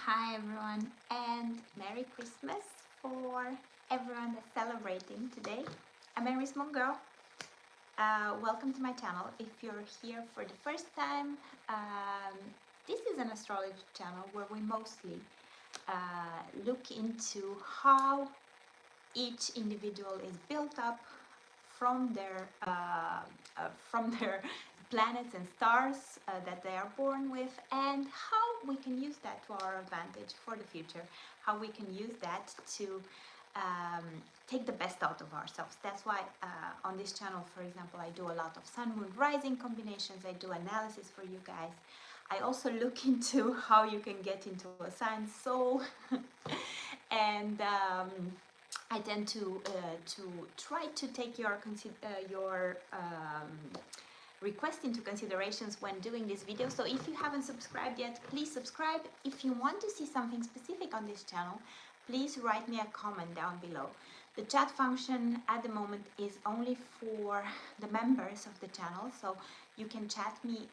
Hi everyone, and Merry Christmas for everyone that's celebrating today. I'm Mary Small Girl. Welcome to my channel. If you're here for the first time, this is an astrology channel where we mostly look into how each individual is built up from their planets and stars that they are born with, and how we can use that to our advantage for the future, how we can use that to um, take the best out of ourselves. That's why on this channel, for example, I do a lot of sun moon rising combinations. I do analysis for you guys. I also look into how you can get into a sign soul and I tend to try to take your request into considerations when doing this video. So if you haven't subscribed yet, please subscribe. If you want to see something specific on this channel, please write me a comment down below. The chat function at the moment is only for the members of the channel, so you can chat me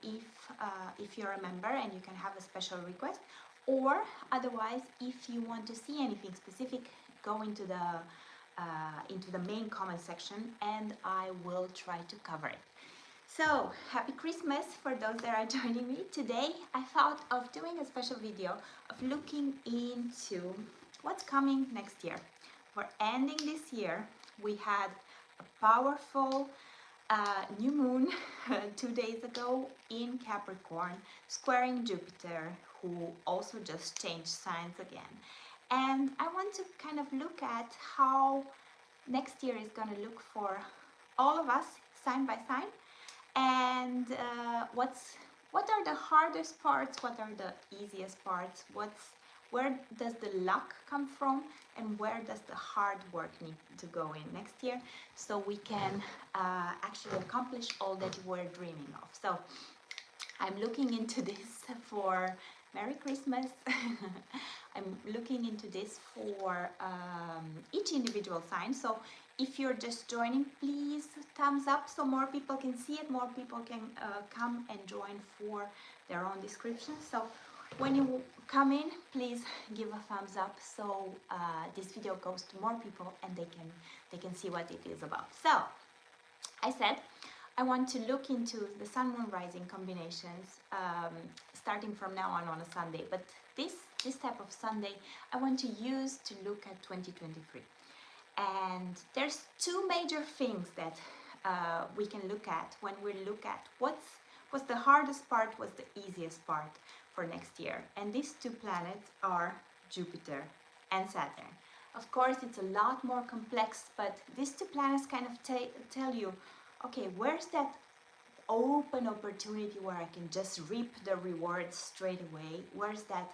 if you're a member and you can have a special request, or otherwise, if you want to see anything specific, go into the main comment section and I will try to cover it. So, happy Christmas for those that are joining me. Today I thought of doing a special video of looking into what's coming next year. For ending this year, we had a powerful new moon 2 days ago in Capricorn, squaring Jupiter, who also just changed signs again. And I want to kind of look at how next year is going to look for all of us, sign by sign, and what are the hardest parts, what are the easiest parts, where does the luck come from, and where does the hard work need to go in next year, so we can actually accomplish all that we're dreaming of. So I'm looking into this for Merry Christmas. I'm looking into this for each individual sign. So if you're just joining, please thumbs up so more people can see it, more people can come and join for their own description. So when you come in, please give a thumbs up so this video goes to more people and they can see what it is about. So I said I want to look into the sun moon rising combinations starting from now on a Sunday, but this type of Sunday I want to use to look at 2023. And there's two major things that we can look at when we look at what's the hardest part, what's the easiest part for next year. And these two planets are Jupiter and Saturn. Of course, it's a lot more complex, but these two planets kind of tell you, okay, where's that open opportunity where I can just reap the rewards straight away? Where's that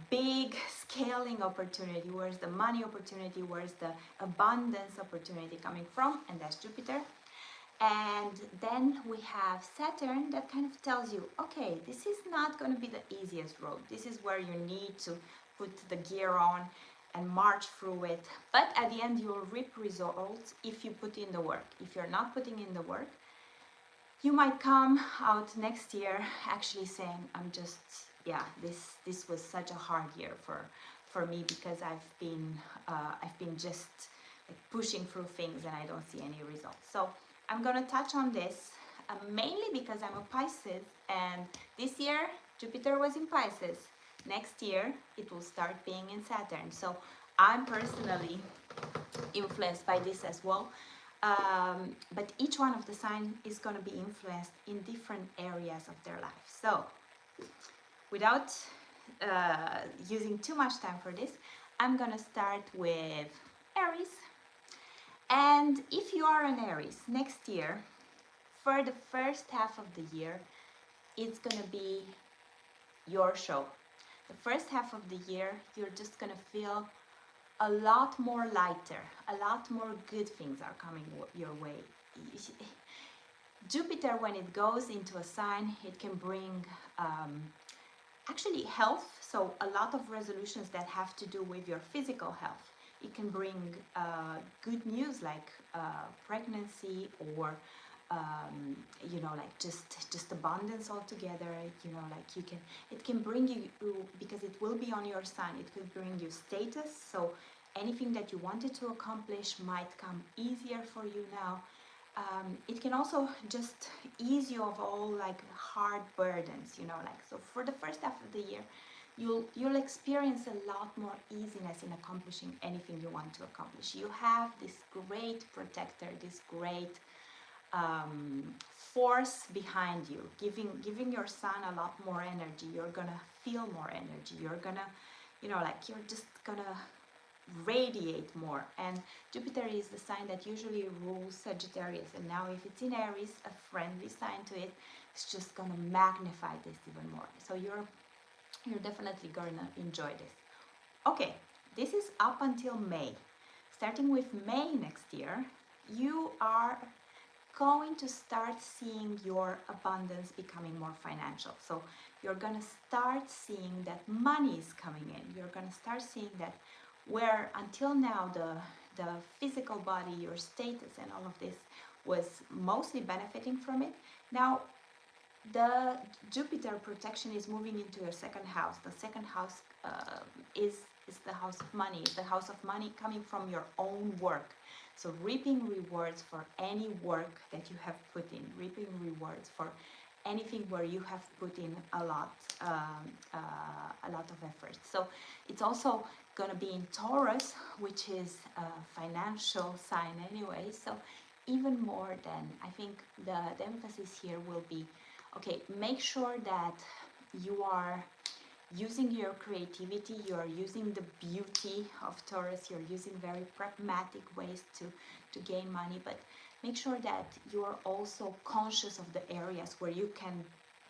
big scaling opportunity? Where's the money opportunity? Where's the abundance opportunity coming from? And that's Jupiter. And then we have Saturn that kind of tells you, okay, this is not going to be the easiest road. This is where you need to put the gear on and march through it. But at the end, you'll reap results if you put in the work. If you're not putting in the work, you might come out next year actually saying, this was such a hard year for me because I've been just like pushing through things and I don't see any results. So I'm gonna touch on this mainly because I'm a Pisces, and this year Jupiter was in Pisces. Next year it will start being in Saturn. So I'm personally influenced by this as well. But each one of the signs is going to be influenced in different areas of their life. So without using too much time for this, I'm going to start with Aries. And if you are an Aries, next year, for the first half of the year, it's going to be your show. The first half of the year, you're just going to feel a lot more lighter, a lot more good things are coming your way. Jupiter, when it goes into a sign, it can bring actually health, so a lot of resolutions that have to do with your physical health. It can bring good news like pregnancy or you know, like just abundance altogether. You know, like it can bring you, because it will be on your sign, it will bring you status. So anything that you wanted to accomplish might come easier for you now. It can also just ease you of all like hard burdens, you know, like, so for the first half of the year, you'll experience a lot more easiness in accomplishing anything you want to accomplish. You have this great protector, this great force behind you, giving your sun a lot more energy. You're gonna feel more energy. You're gonna, you know, like, you're just gonna radiate more. And Jupiter is the sign that usually rules Sagittarius, and now if it's in Aries, a friendly sign to it, it's just gonna magnify this even more. So you're definitely gonna enjoy this. Okay, this is up until May. Starting with May next year, you are going to start seeing your abundance becoming more financial. So you're gonna start seeing that money is coming in. You're gonna start seeing that where until now the physical body, your status and all of this was mostly benefiting from it. Now the Jupiter protection is moving into your second house. The second house is the house of money, the house of money coming from your own work. So reaping rewards for any work that you have put in, reaping rewards for anything where you have put in a lot of effort. So it's also going to be in Taurus, which is a financial sign anyway. So even more than, I think the emphasis here will be, okay, make sure that you are using your creativity, you're using the beauty of Taurus, you're using very pragmatic ways to gain money, but make sure that you're also conscious of the areas where you can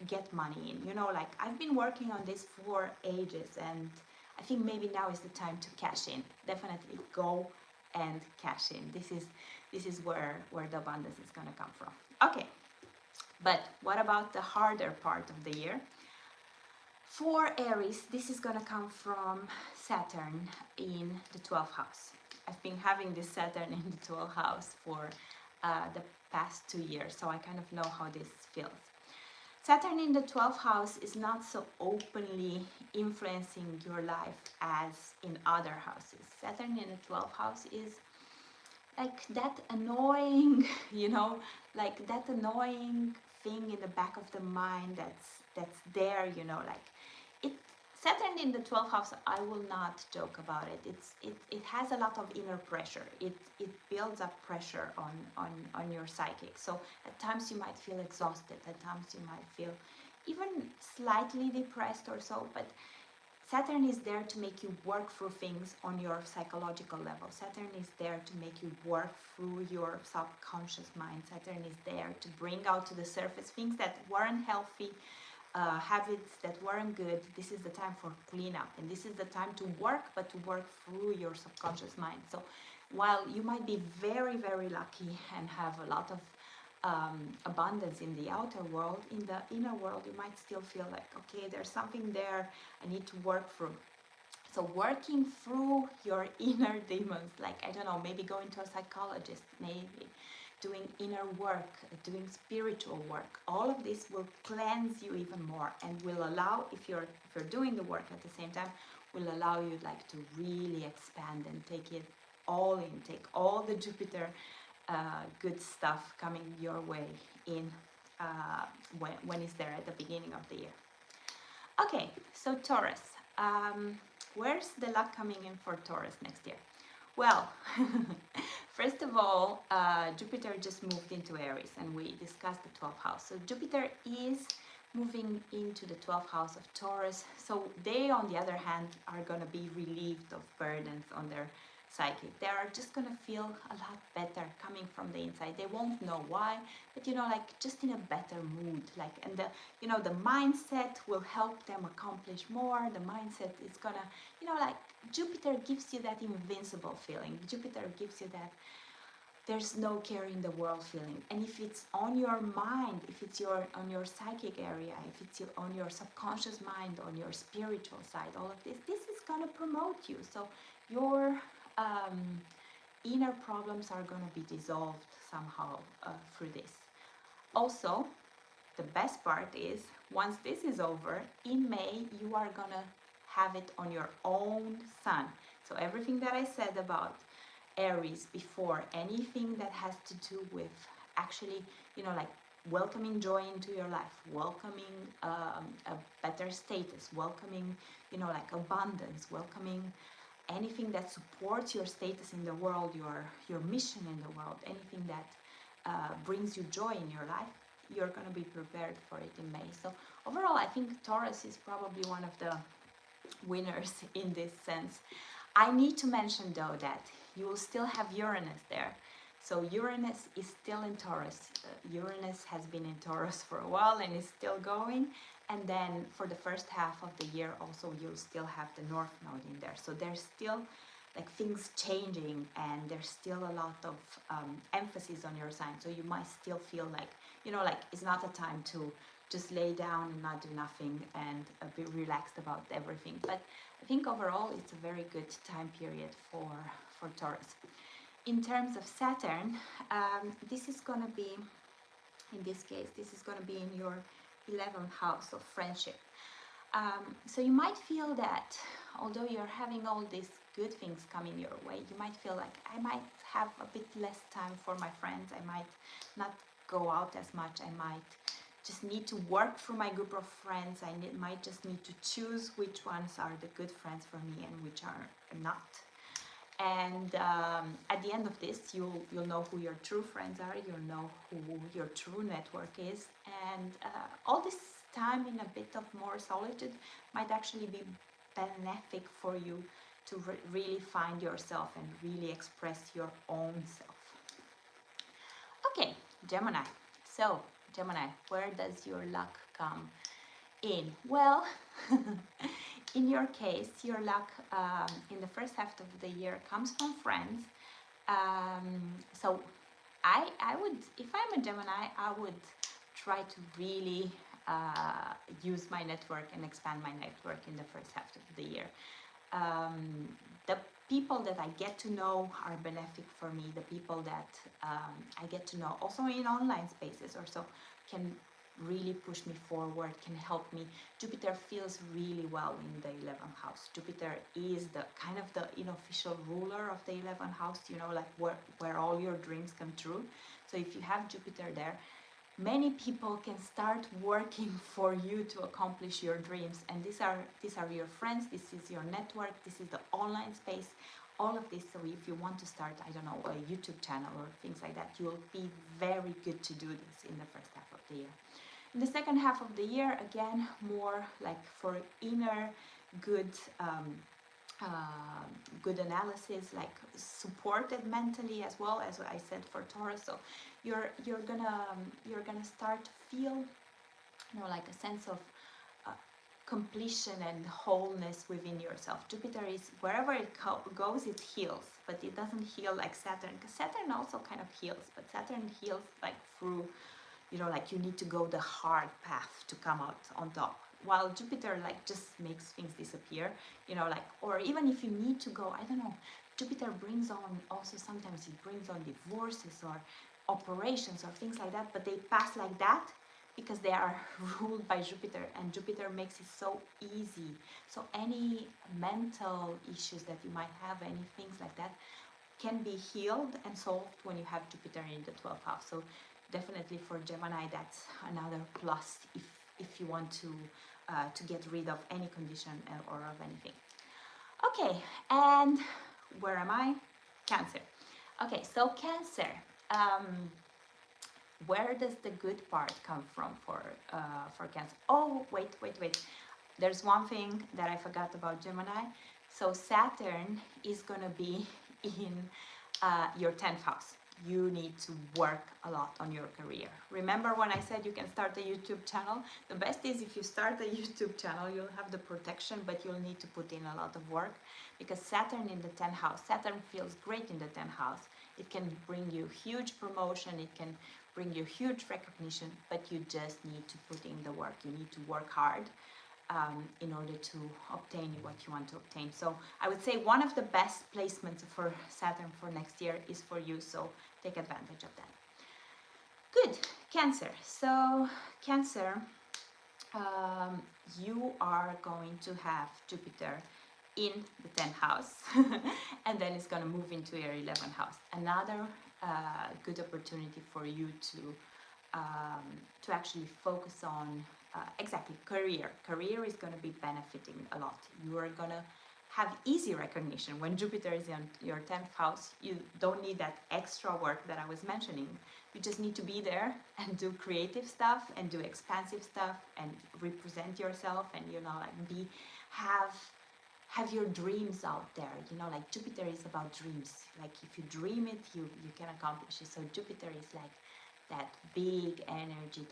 get money in. You know, like, I've been working on this for ages, and I think maybe now is the time to cash in. Definitely go and cash in. This is where the abundance is going to come from. Okay, but what about the harder part of the year? For Aries, this is going to come from Saturn in the 12th house. I've been having this Saturn in the 12th house for the past 2 years, so I kind of know how this feels. Saturn in the 12th house is not so openly influencing your life as in other houses. Saturn in the 12th house is like that annoying, you know, like that annoying thing in the back of the mind that's there, you know, like it. Saturn in the 12th house, I will not joke about it. It has a lot of inner pressure. It builds up pressure on your psychic. So at times you might feel exhausted. At times you might feel even slightly depressed or so. But Saturn is there to make you work through things on your psychological level. Saturn is there to make you work through your subconscious mind. Saturn is there to bring out to the surface things that weren't healthy, habits that weren't good. This is the time for cleanup, and this is the time to work, but to work through your subconscious mind. So while you might be very, very lucky and have a lot of abundance in the outer world, in the inner world you might still feel like, okay, there's something there I need to work through. So working through your inner demons, like, I don't know, maybe going to a psychologist, maybe doing inner work, doing spiritual work, all of this will cleanse you even more and will allow, if you're doing the work at the same time, will allow you like to really expand and take it all in, take all the Jupiter good stuff coming your way in when it's there at the beginning of the year. Okay, so Taurus, where's the luck coming in for Taurus next year? Well, first of all, Jupiter just moved into Aries, and we discussed the 12th house. So Jupiter is moving into the 12th house of Taurus. So they, on the other hand, are going to be relieved of burdens on their psychic. They are just going to feel a lot better coming from the inside. They won't know why, but you know, like just in a better mood. Like, and the, you know, the mindset will help them accomplish more. The mindset is gonna, you know, like Jupiter gives you that invincible feeling. Jupiter gives you that there's no care in the world feeling. And if it's on your mind, if it's on your psychic area, if it's on your subconscious mind, on your spiritual side, all of this is gonna promote you. So your inner problems are going to be dissolved somehow through this. Also, the best part is, once this is over, in May, you are gonna have it on your own sun. So everything that I said about Aries before, anything that has to do with actually, like welcoming joy into your life, welcoming a better status, welcoming, like abundance, welcoming anything that supports your status in the world, your mission in the world, anything that brings you joy in your life, you're going to be prepared for it in May. So overall, I think Taurus is probably one of the winners in this sense. I need to mention though that you will still have Uranus there. So Uranus is still in Taurus. Uranus has been in Taurus for a while and is still going. And then for the first half of the year also you'll still have the North Node in there. So there's still like things changing, and there's still a lot of emphasis on your sign. So you might still feel like, like it's not a time to just lay down and not do nothing and be relaxed about everything. But I think overall it's a very good time period for Taurus. In terms of Saturn, this is going to be, in this case, this is going to be in your 11th house of friendship. So you might feel that although you're having all these good things coming your way, you might feel like I might have a bit less time for my friends. I might not go out as much. I might just need to work through my group of friends. I might just need to choose which ones are the good friends for me and which are not. And at the end of this, you'll know who your true friends are. You'll know who your true network is. And all this time in a bit of more solitude might actually be benefic for you to really find yourself and really express your own self. Okay, Gemini. So, Gemini, where does your luck come in? Well, in your case, your luck in the first half of the year comes from friends. So I would, if I'm a Gemini, I would try to really use my network and expand my network in the first half of the year. The people that I get to know are benefic for me. The people that I get to know also in online spaces or so can really push me forward, can help me. Jupiter feels really well in the 11th house. Jupiter is the kind of the unofficial ruler of the 11th house, like where all your dreams come true. So if you have Jupiter there, many people can start working for you to accomplish your dreams. And these are your friends, this is your network, this is the online space, all of this. So if you want to start, I don't know, a YouTube channel or things like that, you'll be very good to do this in the first half of the year. In the second half of the year, again, more like for inner good good analysis, like supported mentally as well, as I said for Taurus. So you're gonna start to feel, like a sense of completion and wholeness within yourself. Jupiter is, wherever it goes, it heals, but it doesn't heal like Saturn, because Saturn also kind of heals, but Saturn heals like through, like you need to go the hard path to come out on top, while Jupiter like just makes things disappear, like, or even if you need to go, I don't know, Jupiter brings on also, sometimes it brings on divorces or operations or things like that, but they pass like that because they are ruled by Jupiter, and Jupiter makes it so easy. So any mental issues that you might have, any things like that, can be healed and solved when you have Jupiter in the 12th house. So definitely for Gemini, that's another plus if you want to get rid of any condition or of anything. Okay, and where am I? Cancer. Okay, so Cancer. Where does the good part come from for Cancer? Oh, wait. There's one thing that I forgot about Gemini. So Saturn is gonna be in your 10th house. You need to work a lot on your career. Remember when I said you can start a YouTube channel? The best is if you start a YouTube channel, you'll have the protection, but you'll need to put in a lot of work, because Saturn in the 10th house, Saturn feels great in the 10th house. It can bring you huge promotion, it can bring you huge recognition, but you just need to put in the work. You need to work hard in order to obtain what you want to obtain. So I would say one of the best placements for Saturn for next year is for you, so take advantage of that. Good. Cancer. So Cancer, you are going to have Jupiter in the 10th house and then it's going to move into your 11th house. Another good opportunity for you to actually focus on exactly career. Career is going to be benefiting a lot. You are going to have easy recognition. When Jupiter is in your 10th house, you don't need that extra work that I was mentioning. You just need to be there and do creative stuff and do expansive stuff and represent yourself and, you know, like have your dreams out there. You know, like Jupiter is about dreams. Like if you dream it, you can accomplish it. So Jupiter is like that big energy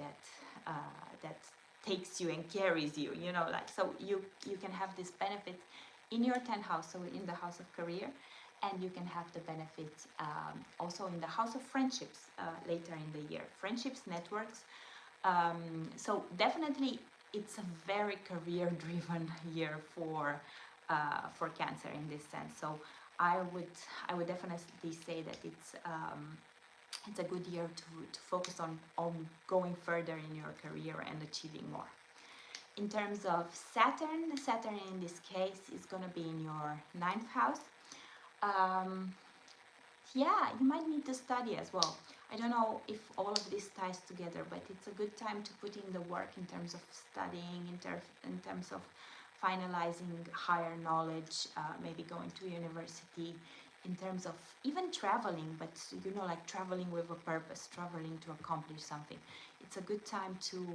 that takes you and carries you, you know, like, so you can have this benefit in your 10th house, so in the house of career, and you can have the benefits also in the house of friendships later in the year. Friendships, networks. So definitely it's a very career driven year for Cancer in this sense. So I would definitely say that it's a good year to focus on going further in your career and achieving more. In terms of Saturn, Saturn in this case is going to be in your 9th house. Yeah, you might need to study as well. I don't know if all of this ties together, but it's a good time to put in the work in terms of studying, in terms of finalizing higher knowledge, maybe going to university, in terms of even traveling, but you know, like traveling with a purpose, traveling to accomplish something. It's a good time to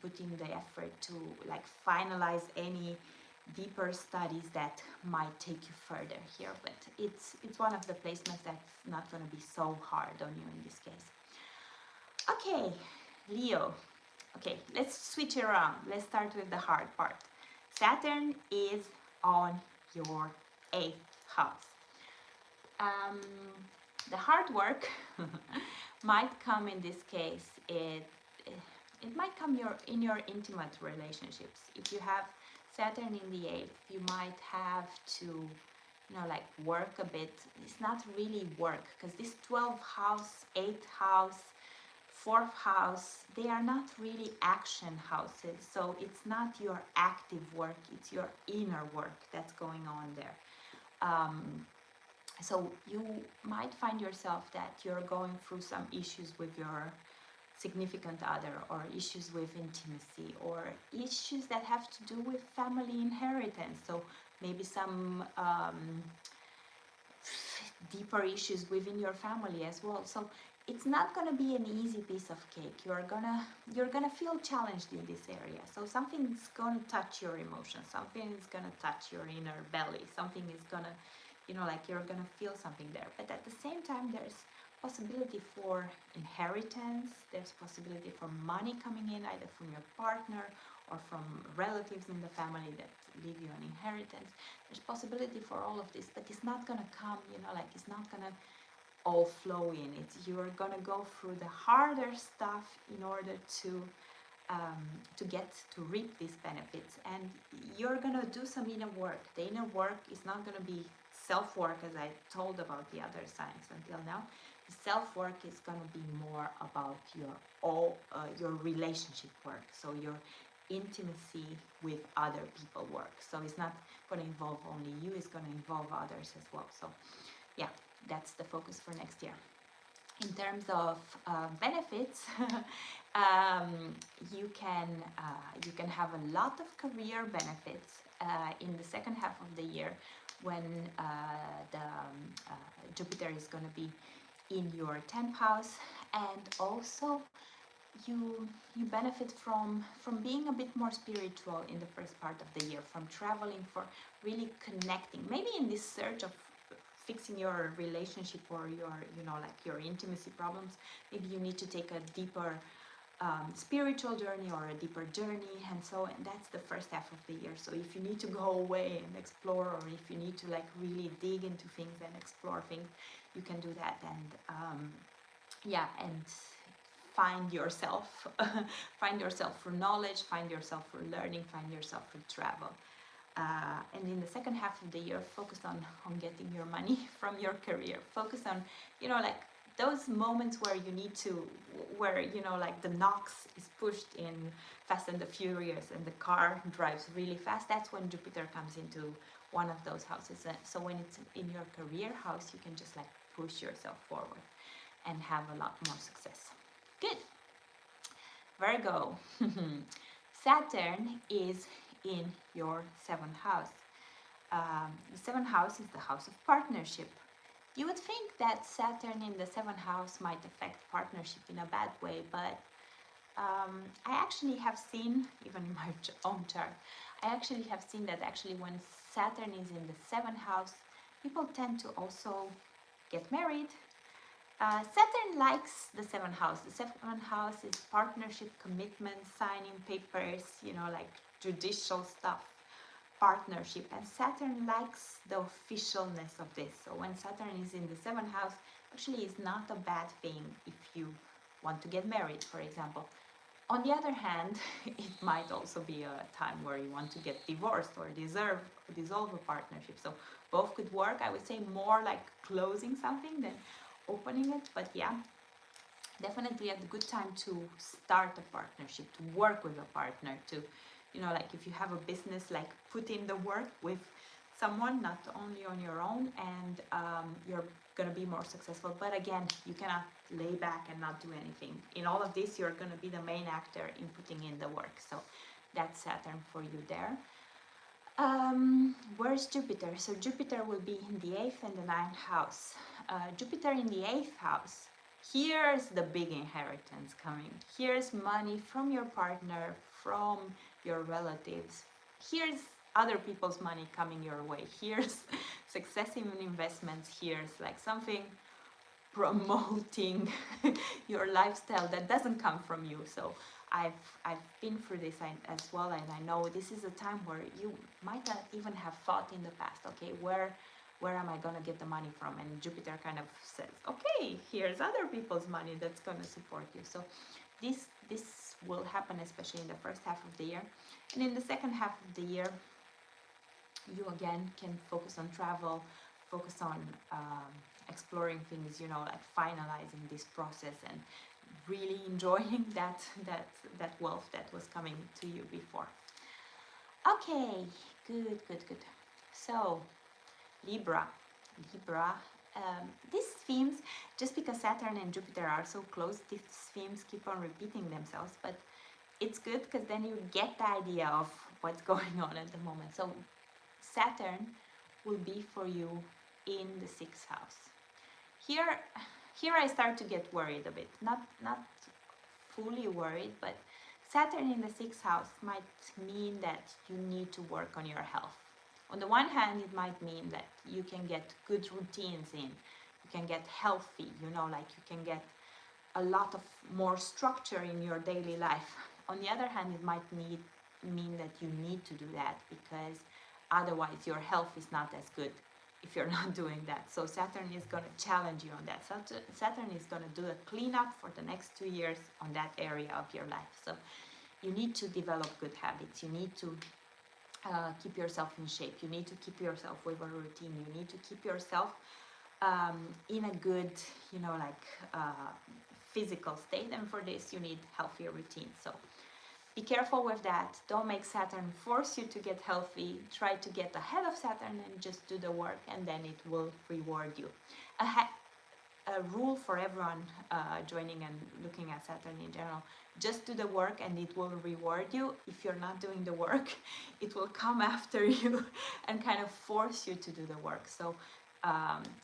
put in the effort to like finalize any deeper studies that might take you further here, but it's one of the placements that's not going to be so hard on you in this case. Okay, Leo. Okay, let's switch it around. Let's start with the hard part. Saturn is on your 8th house. The hard work might come in this case. It might come in your intimate relationships. If you have Saturn in the 8th, you might have to, you know, like work a bit. It's not really work, because this 12th house, 8th house, 4th house, they are not really action houses. So it's not your active work, it's your inner work that's going on there. So you might find yourself that you're going through some issues with your significant other, or issues with intimacy, or issues that have to do with family inheritance. So maybe some deeper issues within your family as well. So it's not going to be an easy piece of cake. You're gonna feel challenged in this area. So something's going to touch your emotions, something is going to touch your inner belly, something is going to, you know, like you're going to feel something there. But at the same time, there's possibility for inheritance, there's possibility for money coming in either from your partner or from relatives in the family that leave you an inheritance. There's possibility for all of this, but it's not going to come, you know, like it's not going to all flow in. You're going to go through the harder stuff in order to get to reap these benefits, and you're going to do some inner work. The inner work is not going to be self-work as I told about the other signs until now. The self-work is going to be more about your relationship work, so your intimacy with other people work. So it's not going to involve only you, it's going to involve others as well. So yeah, that's the focus for next year. In terms of benefits, you can have a lot of career benefits in the second half of the year, when Jupiter is going to be in your 10th house, and also you benefit from being a bit more spiritual in the first part of the year, from traveling, for really connecting, maybe in this search of fixing your relationship or your, you know, like your intimacy problems. Maybe you need to take a deeper spiritual journey or a deeper journey, and so, and that's the first half of the year. So if you need to go away and explore, or if you need to like really dig into things and explore things, you can do that. And yeah, and find yourself find yourself through knowledge, find yourself through learning, find yourself through travel. And in the second half of the year, focus on getting your money from your career. Focus on, you know, like those moments where you need to, where, you know, like the knocks is pushed in Fast and the Furious and the car drives really fast, that's when Jupiter comes into one of those houses. So when it's in your career house, you can just like push yourself forward and have a lot more success. Good. Virgo. Saturn is in your seventh house. The seventh house is the house of partnership. You would think that Saturn in the seventh house might affect partnership in a bad way, but I actually have seen, even in my own chart, I actually have seen that actually when Saturn is in the seventh house, people tend to also get married. Saturn likes the seventh house. The seventh house is partnership, commitment, signing papers, you know, like judicial stuff, partnership. And Saturn likes the officialness of this. So when Saturn is in the seventh house, actually it's not a bad thing if you want to get married, for example. On the other hand, it might also be a time where you want to get divorced or dissolve a partnership. So both could work. I would say more like closing something than opening it, but yeah, definitely a good time to start a partnership, to work with a partner, to, you know, like if you have a business, like put in the work with someone, not only on your own, and you're gonna be more successful. But again, you cannot lay back and not do anything. In all of this, you're gonna be the main actor in putting in the work. So that's Saturn for you there. Where's Jupiter? So Jupiter will be in the 8th and the 9th house. Jupiter in the 8th house. Here's the big inheritance coming. Here's money from your partner, from your relatives. Here's other people's money coming your way. Here's success in investments. Here's like something promoting your lifestyle that doesn't come from you. So I've been through this as well, and I know this is a time where you might not even have thought in the past, okay, where am I gonna get the money from? And Jupiter kind of says, okay, here's other people's money that's gonna support you. So this will happen especially in the first half of the year, and in the second half of the year, you again can focus on travel, focus on exploring things, you know, like finalizing this process and really enjoying that wealth that was coming to you before. Okay, good. So Libra, these themes, just because Saturn and Jupiter are so close, these themes keep on repeating themselves, but it's good because then you get the idea of what's going on at the moment. So Saturn will be for you in the 6th house. Here I start to get worried a bit. Not fully worried, but Saturn in the 6th house might mean that you need to work on your health. On the one hand, it might mean that you can get good routines in, you can get healthy, you know, like you can get a lot of more structure in your daily life. On the other hand, it might mean that you need to do that because otherwise your health is not as good if you're not doing that. So Saturn is going to challenge you on that. Saturn is going to do a cleanup for the next 2 years on that area of your life. So you need to develop good habits. You need to keep yourself in shape. You need to keep yourself with a routine. You need to keep yourself in a good, you know, like physical state. And for this, you need healthier routines. So be careful with that. Don't make Saturn force you to get healthy. Try to get ahead of Saturn and just do the work, and then it will reward you. A rule for everyone joining and looking at Saturn in general: just do the work and it will reward you. If you're not doing the work, it will come after you and kind of force you to do the work. So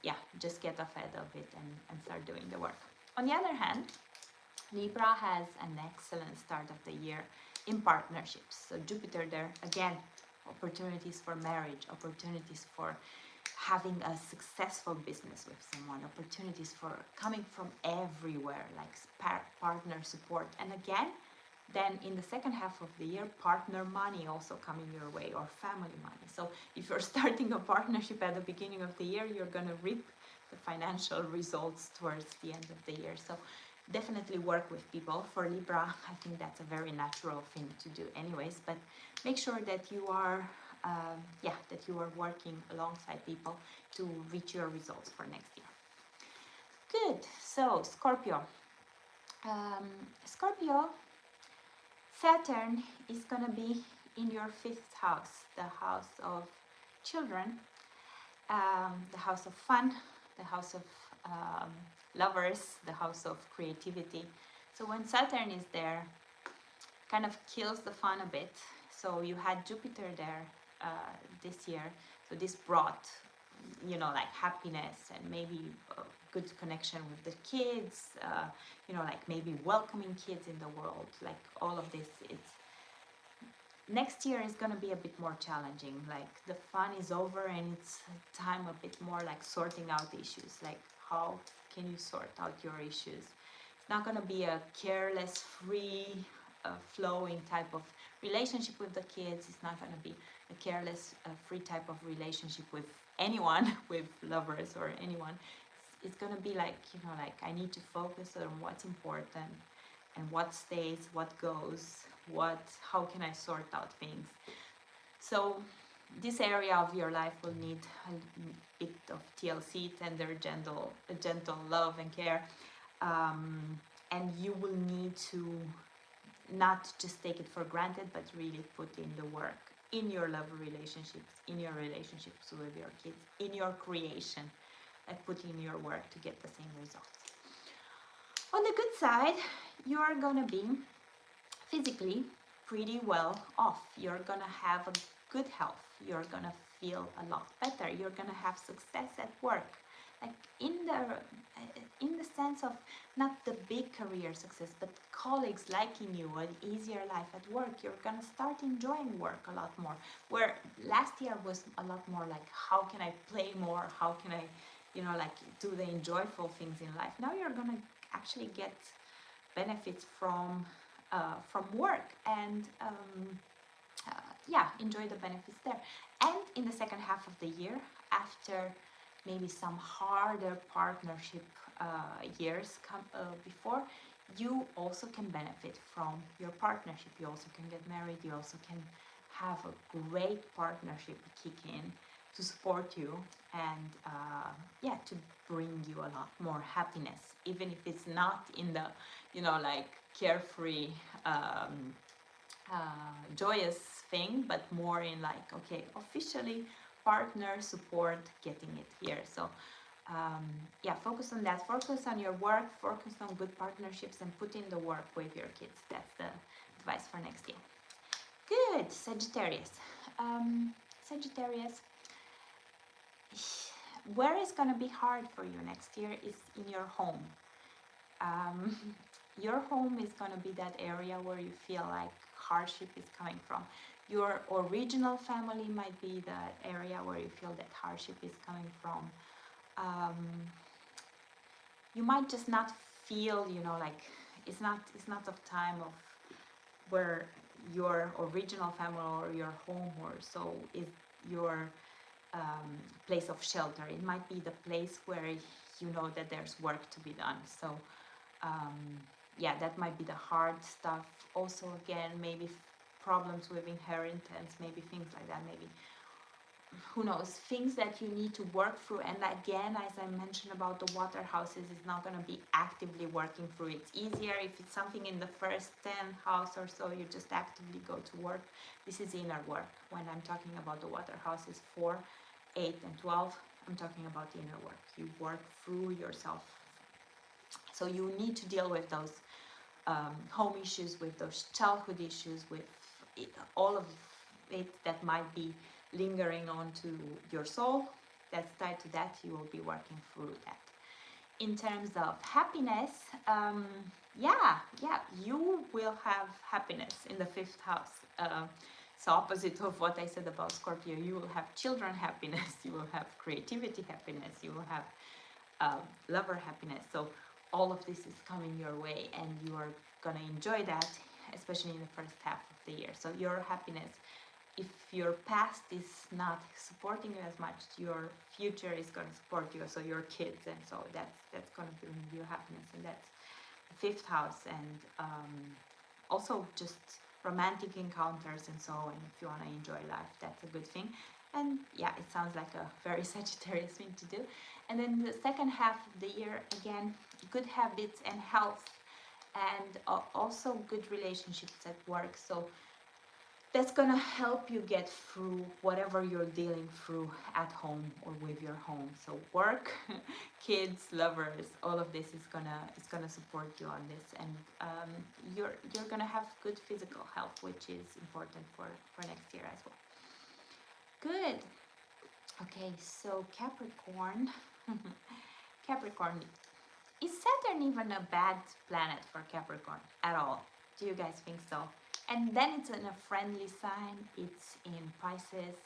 yeah, just get ahead of it and start doing the work. On the other hand, Libra has an excellent start of the year in partnerships. So Jupiter there, again, opportunities for marriage, opportunities for having a successful business with someone, opportunities for coming from everywhere, like partner support. And again, then in the second half of the year, partner money also coming your way, or family money. So if you're starting a partnership at the beginning of the year, you're going to reap the financial results towards the end of the year. So definitely work with people. For Libra, I think that's a very natural thing to do anyways, but make sure that you are working alongside people to reach your results for next year. Good. So Scorpio. Scorpio, Saturn is gonna be in your fifth house, the house of children, the house of fun, the house of um, lovers, the house of creativity. So when Saturn is there, kind of kills the fun a bit. So you had Jupiter there this year, so this brought, you know, like happiness and maybe a good connection with the kids, you know, like maybe welcoming kids in the world, like all of this. It's next year is going to be a bit more challenging, like the fun is over and it's time a bit more like sorting out issues, like how can you sort out your issues. It's not going to be a careless, free flowing type of relationship with the kids. It's not going to be a careless, free type of relationship with anyone, with lovers or anyone. It's going to be like, you know, like I need to focus on what's important and what stays, what goes, how can I sort out things. So this area of your life will need a bit of TLC, tender, gentle love and care, and you will need to not just take it for granted, but really put in the work in your love relationships, in your relationships with your kids, in your creation, like put in your work to get the same results. On the good side, you are gonna be physically pretty well off. You're gonna have a good health. You're gonna feel a lot better. You're gonna have success at work, like in the sense of not the big career success, but colleagues liking you, an easier life at work. You're gonna start enjoying work a lot more, where last year was a lot more like, how can I play more, how can I, you know, like do the enjoyable things in life. Now you're gonna actually get benefits from work, and yeah, enjoy the benefits there. And in the second half of the year, after maybe some harder partnership years come before, you also can benefit from your partnership. You also can get married. You also can have a great partnership kick in to support you and yeah, to bring you a lot more happiness, even if it's not in the, you know, like carefree joyous thing, but more in like, okay, officially partner support, getting it here. So yeah, focus on that, focus on your work, focus on good partnerships, and put in the work with your kids. That's the advice for next year. Good. Sagittarius. Sagittarius, where is going to be hard for you next year is in your home. Your home is going to be that area where you feel like hardship is coming from. Your original family might be the area where you feel that hardship is coming from. You might just not feel, you know, like it's not of time of where your original family or your home or so is your place of shelter. It might be the place where you know that there's work to be done. So yeah, that might be the hard stuff. Also, again, maybe problems with inheritance, maybe things like that, maybe, who knows, things that you need to work through. And again, as I mentioned about the water houses, is not going to be actively working through. It's easier if it's something in the first 10 house or so, you just actively go to work. This is inner work. When I'm talking about the water houses 4, 8 and 12, I'm talking about inner work. You work through yourself. So you need to deal with those home issues, with those childhood issues, with all of it that might be lingering onto your soul. That's tied to that. You will be working through that. In terms of happiness, yeah, you will have happiness in the 5th house. So opposite of what I said about Scorpio, you will have children happiness, you will have creativity happiness, you will have lover happiness. So all of this is coming your way, and you are gonna enjoy that, especially in the first half of the year. So your happiness, if your past is not supporting you as much, your future is going to support you. So your kids, and so that's going to bring you happiness, and that's the 5th house. And also just romantic encounters and so on. If you want to enjoy life, that's a good thing. And yeah, it sounds like a very Sagittarius thing to do. And then the second half of the year, again, good habits and health, and also good relationships at work. So that's gonna help you get through whatever you're dealing through at home or with your home. So work, kids, lovers, all of this is gonna support you on this, and you're gonna have good physical health, which is important for next year as well. Good. Okay, so Capricorn. Capricorn, is Saturn even a bad planet for Capricorn at all? Do you guys think so? And then it's in a friendly sign, it's in Pisces.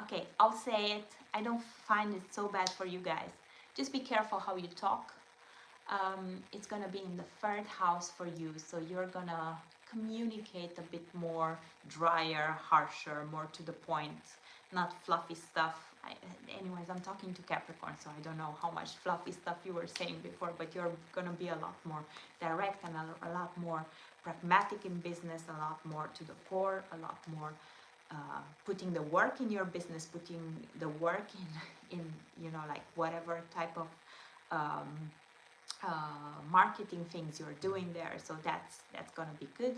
Okay, I'll say it. I don't find it so bad for you guys. Just be careful how you talk. It's gonna be in the third house for you, so you're gonna communicate a bit more drier, harsher, more to the point, not fluffy stuff. Anyways, I'm talking to Capricorn, so I don't know how much fluffy stuff you were saying before, but you're gonna be a lot more direct and a lot more pragmatic in business, a lot more to the core, a lot more putting the work in your business, putting the work in you know, like whatever type of marketing things you're doing there. So that's gonna be good.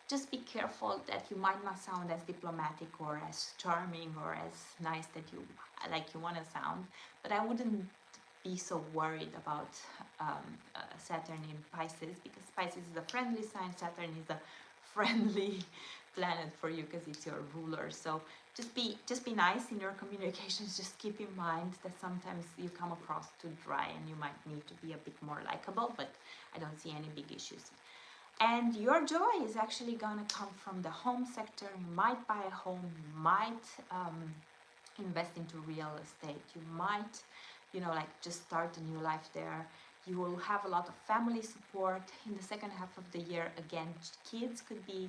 Just be careful that you might not sound as diplomatic or as charming or as nice that you want to sound, but I wouldn't be so worried about Saturn in Pisces, because Pisces is a friendly sign. Saturn is a friendly planet for you because it's your ruler. So just be nice in your communications. Just keep in mind that sometimes you come across too dry and you might need to be a bit more likable, but I don't see any big issues. And your joy is actually gonna come from the home sector. You might buy a home, you might invest into real estate, you might, you know, like just start a new life there. You will have a lot of family support in the second half of the year. Again, kids could be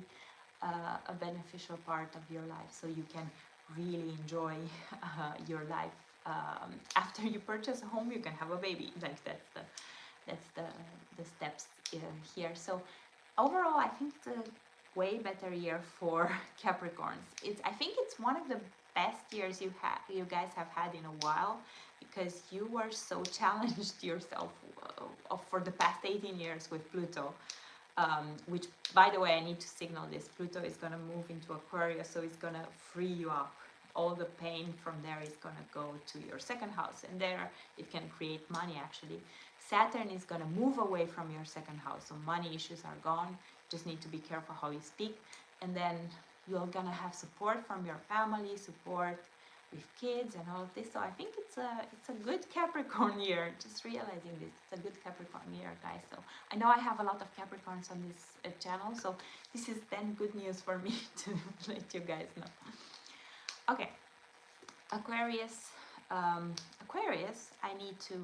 a beneficial part of your life, so you can really enjoy your life. After you purchase a home, you can have a baby. Like that's the steps here. So overall, I think it's a way better year for Capricorns. I think it's one of the best years you guys have had in a while, because you were so challenged yourself for the past 18 years with Pluto. Which, by the way, I need to signal this. Pluto is going to move into Aquarius, so it's going to free you up. All the pain from there is going to go to your second house, and there it can create money, actually. Saturn is going to move away from your second house, so money issues are gone. Just need to be careful how you speak. And then you're going to have support from your family, support with kids and all of this. So I think it's a good Capricorn year. Just realizing this, it's a good Capricorn year, guys. So I know I have a lot of Capricorns on this channel, so this is then good news for me to let you guys know. Okay, Aquarius. Aquarius, I need to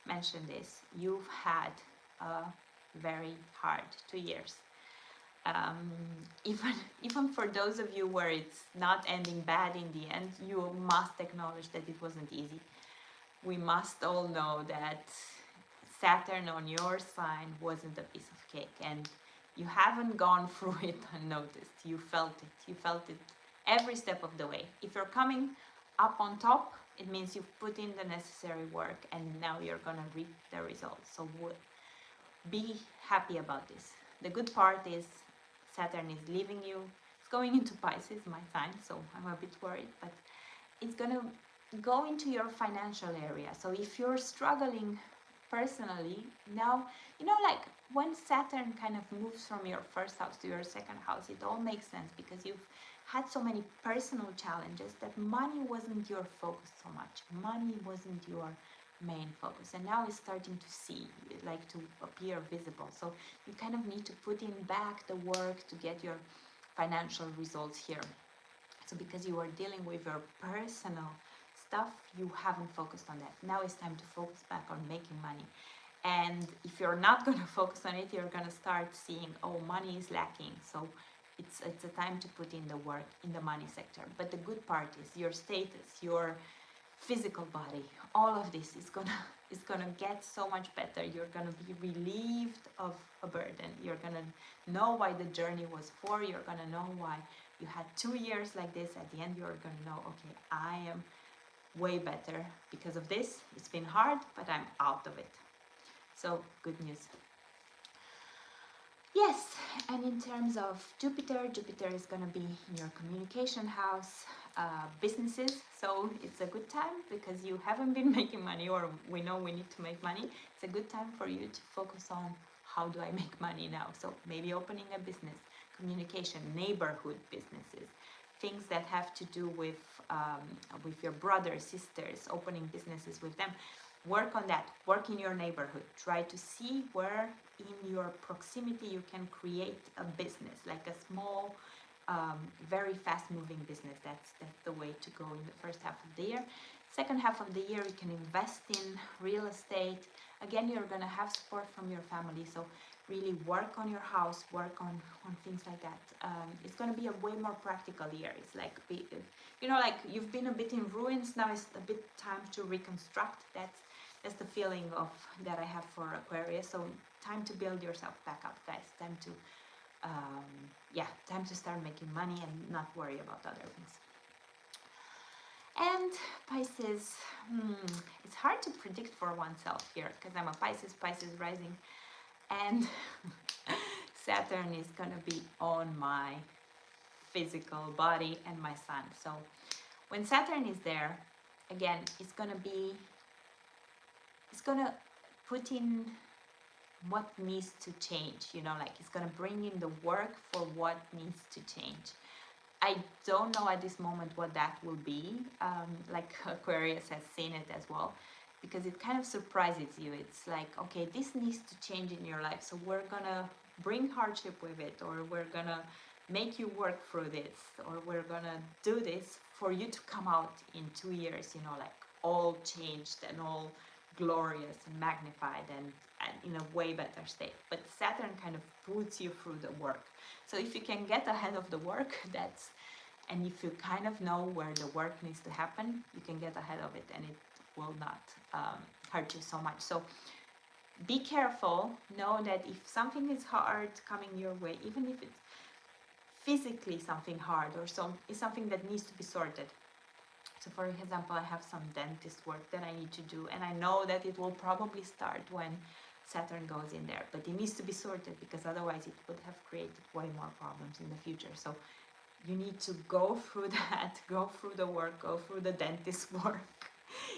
mention this. You've had a very hard 2 years. Even for those of you where it's not ending bad in the end, you must acknowledge that it wasn't easy. We must all know that Saturn on your sign wasn't a piece of cake, and you haven't gone through it unnoticed. You felt it every step of the way. If you're coming up on top, it means you've put in the necessary work, and now you're gonna reap the results. So be happy about this. The good part is Saturn is leaving you. It's going into Pisces, my sign, so I'm a bit worried, but it's going to go into your financial area. So if you're struggling personally, now, you know, like when Saturn kind of moves from your first house to your second house, it all makes sense, because you've had so many personal challenges that money wasn't your focus so much. Money wasn't your main focus, and now it's starting to see, like, to appear visible. So you kind of need to put in back the work to get your financial results here. So because you were dealing with your personal stuff, you haven't focused on that. Now it's time to focus back on making money. And if you're not going to focus on it, you're going to start seeing, oh, money is lacking. So it's a time to put in the work in the money sector. But the good part is your status, your physical body, all of this is gonna get so much better. You're gonna be relieved of a burden. You're gonna know why the journey was for. You're gonna know why you had 2 years like this, at the end you're gonna know, okay, I am way better because of this. It's been hard, but I'm out of it. So good news. Yes, and in terms of Jupiter, Jupiter is going to be in your communication house, businesses. So it's a good time because you haven't been making money, or we know we need to make money. It's a good time for you to focus on how do I make money now. So maybe opening a business, communication, neighborhood businesses, things that have to do with your brothers, sisters, opening businesses with them. Work on that. Work in your neighborhood. Try to see where in your proximity you can create a business, like a small, very fast-moving business. That's the way to go in the first half of the year. Second half of the year, you can invest in real estate. Again, you're going to have support from your family, so really work on your house, work on things like that. It's going to be a way more practical year. It's like, like you've been a bit in ruins, now it's a bit time to reconstruct. That's the feeling of that I have for Aquarius. So time to build yourself back up, guys. Time to start making money and not worry about other things. And Pisces, it's hard to predict for oneself here because I'm a Pisces rising, and Saturn is gonna be on my physical body and my sun. So when Saturn is there, again, it's gonna put in what needs to change, like it's gonna bring in the work for what needs to change. I don't know at this moment what that will be, like Aquarius has seen it as well, because it kind of surprises you. It's like, okay, this needs to change in your life, so we're gonna bring hardship with it, or we're gonna make you work through this, or we're gonna do this for you to come out in 2 years, like all changed and all glorious and magnified and in a way better state. But Saturn kind of puts you through the work. So if you can get ahead of the work, and if you kind of know where the work needs to happen, you can get ahead of it and it will not hurt you so much. So be careful. Know that if something is hard coming your way, even if it's physically something hard or it's something that needs to be sorted. So for example, I have some dentist work that I need to do, and I know that it will probably start when Saturn goes in there, but it needs to be sorted because otherwise it would have created way more problems in the future. So you need to go through that, go through the work, go through the dentist work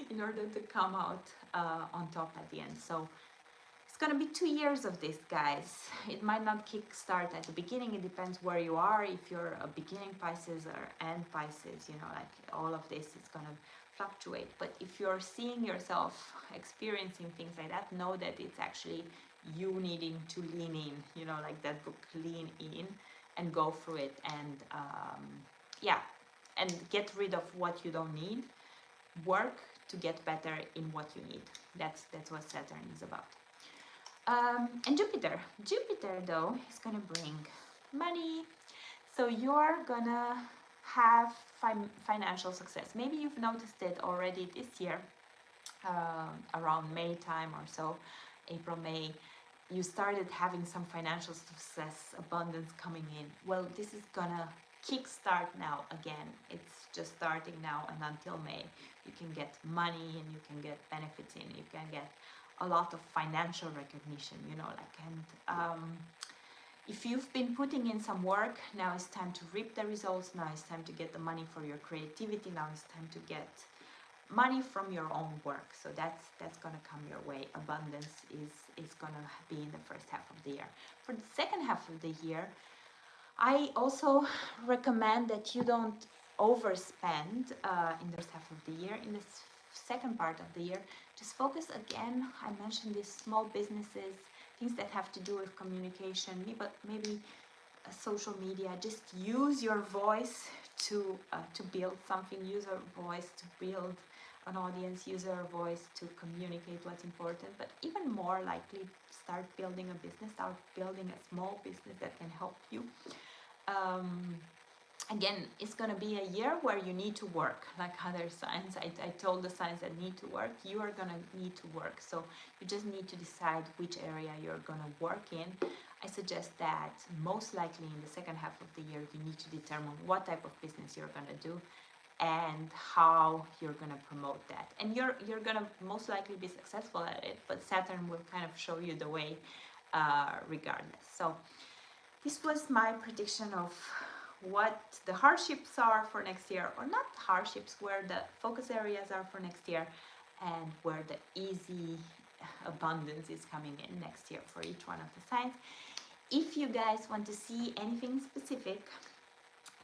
in order to come out on top at the end. So it's going to be 2 years of this, guys. It might not kick start at the beginning. It depends where you are. If you're a beginning Pisces or end Pisces, like all of this is going to fluctuate. But if you're seeing yourself experiencing things like that, know that it's actually you needing to lean in, like that book, lean in and go through it, and and get rid of what you don't need. Work to get better in what you need. That's what Saturn is about. And Jupiter though is gonna bring money, so you're gonna have financial success. Maybe you've noticed it already this year, around May time or so, April, May, you started having some financial success, abundance coming in. Well, this is gonna kickstart now again. It's just starting now, and until May you can get money and you can get benefits in, you can get a lot of financial recognition, if you've been putting in some work, now it's time to reap the results. Now it's time to get the money for your creativity. Now it's time to get money from your own work. So that's gonna come your way. Abundance is gonna be in the first half of the year. For the second half of the year, I also recommend that you don't overspend in the first half of the year. In the second part of the year, just focus again. I mentioned these small businesses, things that have to do with communication, maybe social media. Just use your voice to build something. Use your voice to build an audience. Use your voice to communicate what's important. But even more likely, start building a business. Start building a small business that can help you. Again, it's going to be a year where you need to work, like other signs. I told the signs that need to work, you are going to need to work. So you just need to decide which area you're going to work in. I suggest that most likely in the second half of the year you need to determine what type of business you're going to do and how you're going to promote that. And you're going to most likely be successful at it, but Saturn will kind of show you the way regardless. So this was my prediction of what the hardships are for next year, or not hardships, where the focus areas are for next year and where the easy abundance is coming in next year for each one of the signs. If you guys want to see anything specific,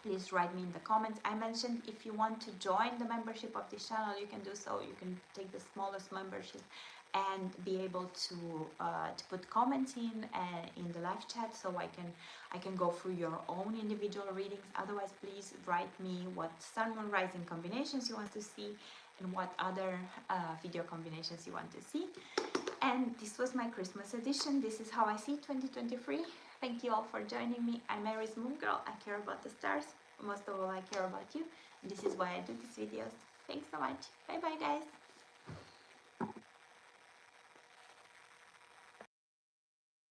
please write me in the comments. I mentioned if you want to join the membership of this channel, you can do so. You can take the smallest membership and be able to put comments in the live chat, so I can go through your own individual readings. Otherwise, please write me what Sun, Moon, Rising combinations you want to see and what other video combinations you want to see. And this was my Christmas edition. This is how I see 2023. Thank you all for joining me. I'm Aries Moon Girl. I care about the stars. Most of all, I care about you. And this is why I do these videos. Thanks so much. Bye bye, guys.